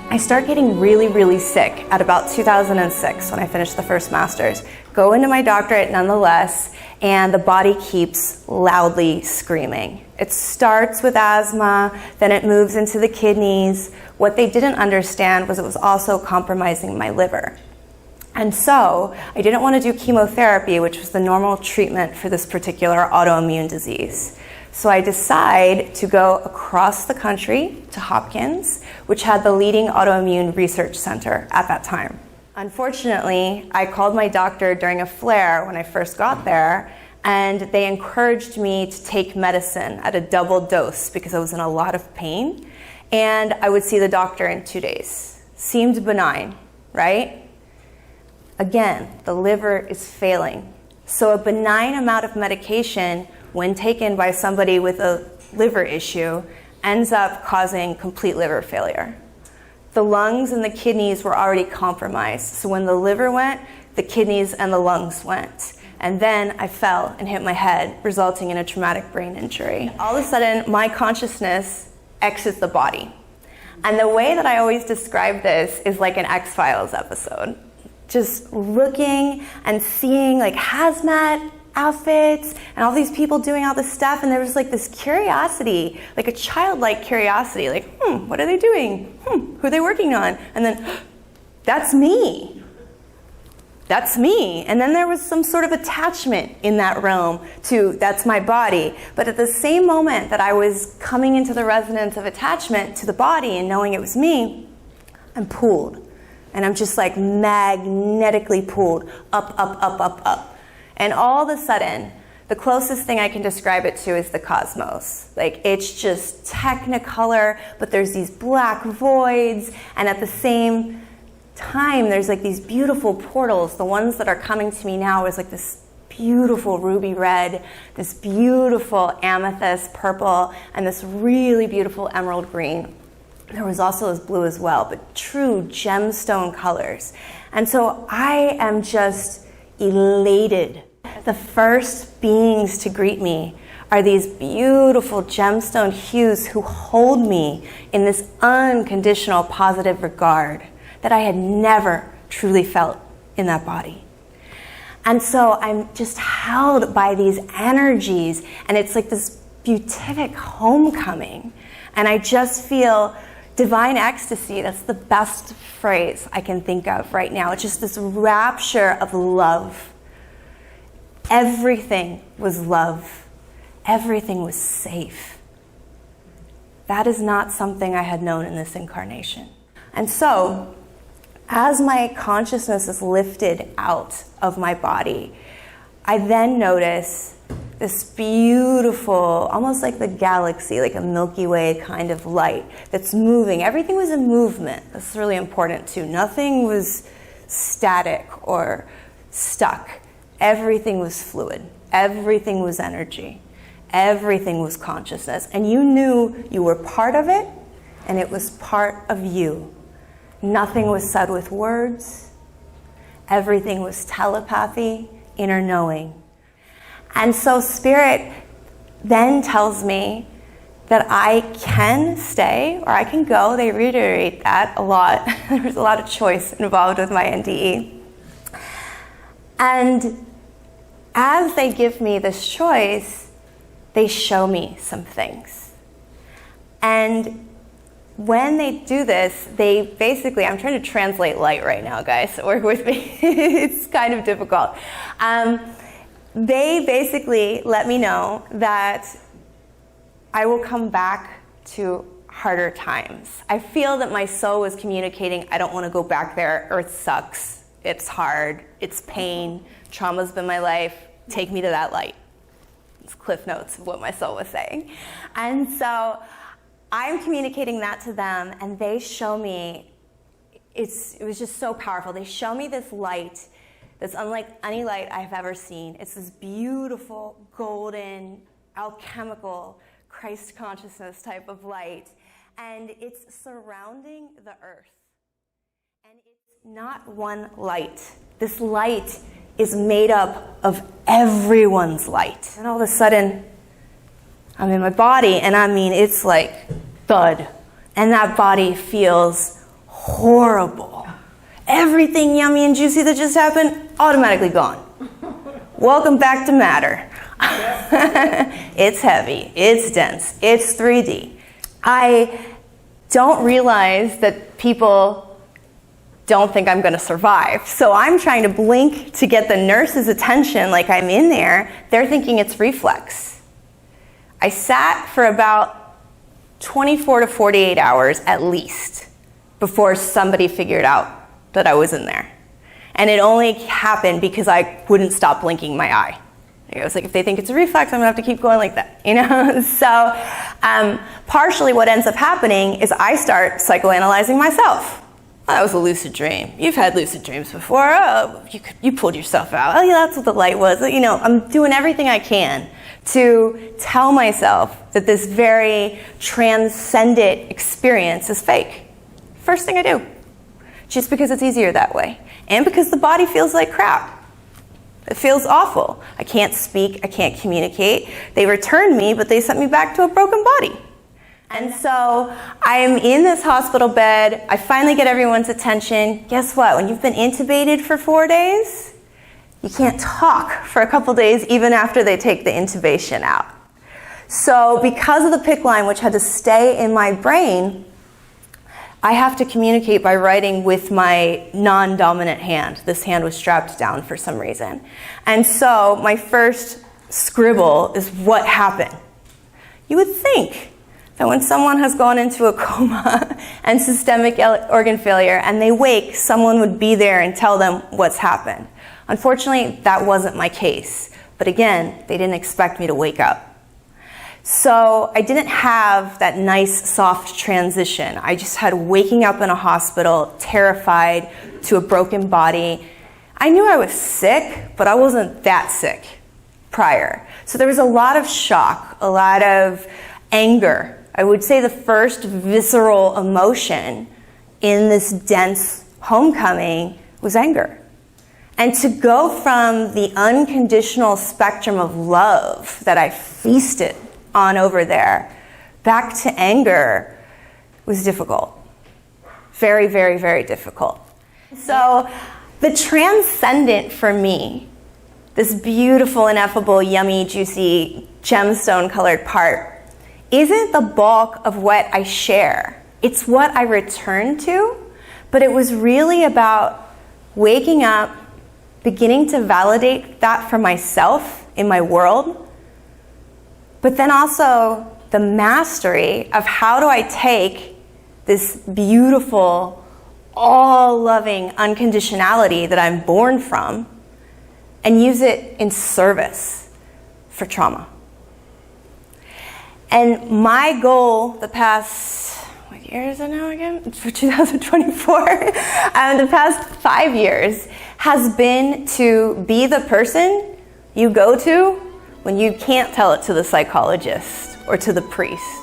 I start getting really, really sick at about 2006 when I finished the first master's. Go into my doctorate nonetheless, and the body keeps loudly screaming. It starts with asthma, then it moves into the kidneys. What they didn't understand was it was also compromising my liver. And so I didn't want to do chemotherapy, which was the normal treatment for this particular autoimmune disease. So I decide to go across the country to Hopkins, which had the leading autoimmune research center at that time. Unfortunately, I called my doctor during a flare when I first got there, and they encouraged me to take medicine at a double dose because I was in a lot of pain, and I would see the doctor in 2 days. Seemed benign, right? Again, the liver is failing. So a benign amount of medication, when taken by somebody with a liver issue, ends up causing complete liver failure. The lungs and the kidneys were already compromised. So when the liver went, the kidneys and the lungs went. And then I fell and hit my head, resulting in a traumatic brain injury. All of a sudden, my consciousness exits the body. And the way that I always describe this is like an X-Files episode. Just looking and seeing like hazmat outfits and all these people doing all this stuff, and there was like this curiosity, like a childlike curiosity, like, what are they doing? Who are they working on? And then, that's me. That's me. And then there was some sort of attachment in that realm to, that's my body. But at the same moment that I was coming into the resonance of attachment to the body and knowing it was me, I'm pulled. And I'm just like magnetically pulled up, up, up, up, up. And all of a sudden, the closest thing I can describe it to is the cosmos. Like, it's just technicolor, but there's these black voids, and at the same time, there's like these beautiful portals. The ones that are coming to me now is like this beautiful ruby red, this beautiful amethyst purple, and this really beautiful emerald green. There was also this blue as well, but true gemstone colors. And so I am just elated. The first beings to greet me are these beautiful gemstone hues who hold me in this unconditional positive regard that I had never truly felt in that body. And so I'm just held by these energies, and it's like this beatific homecoming. And I just feel divine ecstasy. That's the best phrase I can think of right now. It's just this rapture of love. Everything was love. Everything was safe. That is not something I had known in this incarnation. And so, as my consciousness is lifted out of my body, I then notice this beautiful, almost like the galaxy, like a Milky Way kind of light that's moving. Everything was in movement. That's really important too. Nothing was static or stuck. Everything was fluid. Everything was energy. Everything was consciousness. And you knew you were part of it, and it was part of you. Nothing was said with words. Everything was telepathy, inner knowing. And so Spirit then tells me that I can stay or I can go. They reiterate that a lot. There's a lot of choice involved with my NDE. And as they give me this choice, they show me some things. And when they do this, they basically, I'm trying to translate light right now, guys, so work with me. It's kind of difficult. They basically let me know that I will come back to harder times. I feel that my soul was communicating, I don't want to go back there. Earth sucks. It's hard. It's pain. Trauma's been my life. Take me to that light. It's cliff notes of what my soul was saying. And so I'm communicating that to them, and they show me, it was just so powerful. They show me this light that's unlike any light I've ever seen. It's this beautiful, golden, alchemical, Christ consciousness type of light. And it's surrounding the earth. And it's not one light. This light is made up of everyone's light. And all of a sudden, I'm in my body, and I mean, it's like thud. And that body feels horrible. Everything yummy and juicy that just happened, automatically gone. Welcome back to matter. It's heavy, it's dense, it's 3D. I don't realize that people don't think I'm gonna survive. So I'm trying to blink to get the nurse's attention like I'm in there. They're thinking it's reflex. I sat for about 24 to 48 hours at least before somebody figured out that I was in there. And it only happened because I wouldn't stop blinking my eye. It was like, if they think it's a reflex, I'm gonna have to keep going like that, you know? So partially what ends up happening is I start psychoanalyzing myself. Oh, that was a lucid dream. You've had lucid dreams before. Oh, you pulled yourself out. Oh yeah, that's what the light was. You know, I'm doing everything I can to tell myself that this very transcendent experience is fake. First thing I do, just because it's easier that way. And because the body feels like crap. It feels awful. I can't speak, I can't communicate. They returned me, but they sent me back to a broken body. And so I'm in this hospital bed. I finally get everyone's attention. Guess what? When you've been intubated for 4 days, you can't talk for a couple days even after they take the intubation out. So because of the PICC line, which had to stay in my brain, I have to communicate by writing with my non-dominant hand. This hand was strapped down for some reason. And so my first scribble is what happened. You would think that when someone has gone into a coma and systemic organ failure and they wake, someone would be there and tell them what's happened. Unfortunately, that wasn't my case. But again, they didn't expect me to wake up. So I didn't have that nice, soft transition. I just had waking up in a hospital, terrified, to a broken body. I knew I was sick, but I wasn't that sick prior. So there was a lot of shock, a lot of anger. I would say the first visceral emotion in this dense homecoming was anger. And to go from the unconditional spectrum of love that I feasted on over there back to anger was difficult. Very, very, very difficult. So the transcendent for me, this beautiful, ineffable, yummy, juicy, gemstone-colored part, isn't the bulk of what I share. It's what I return to, but it was really about waking up, beginning to validate that for myself in my world, but then also the mastery of how do I take this beautiful, all-loving unconditionality that I'm born from and use it in service for trauma. And my goal the past, what year is it now again? For 2024, the past 5 years has been to be the person you go to when you can't tell it to the psychologist or to the priest.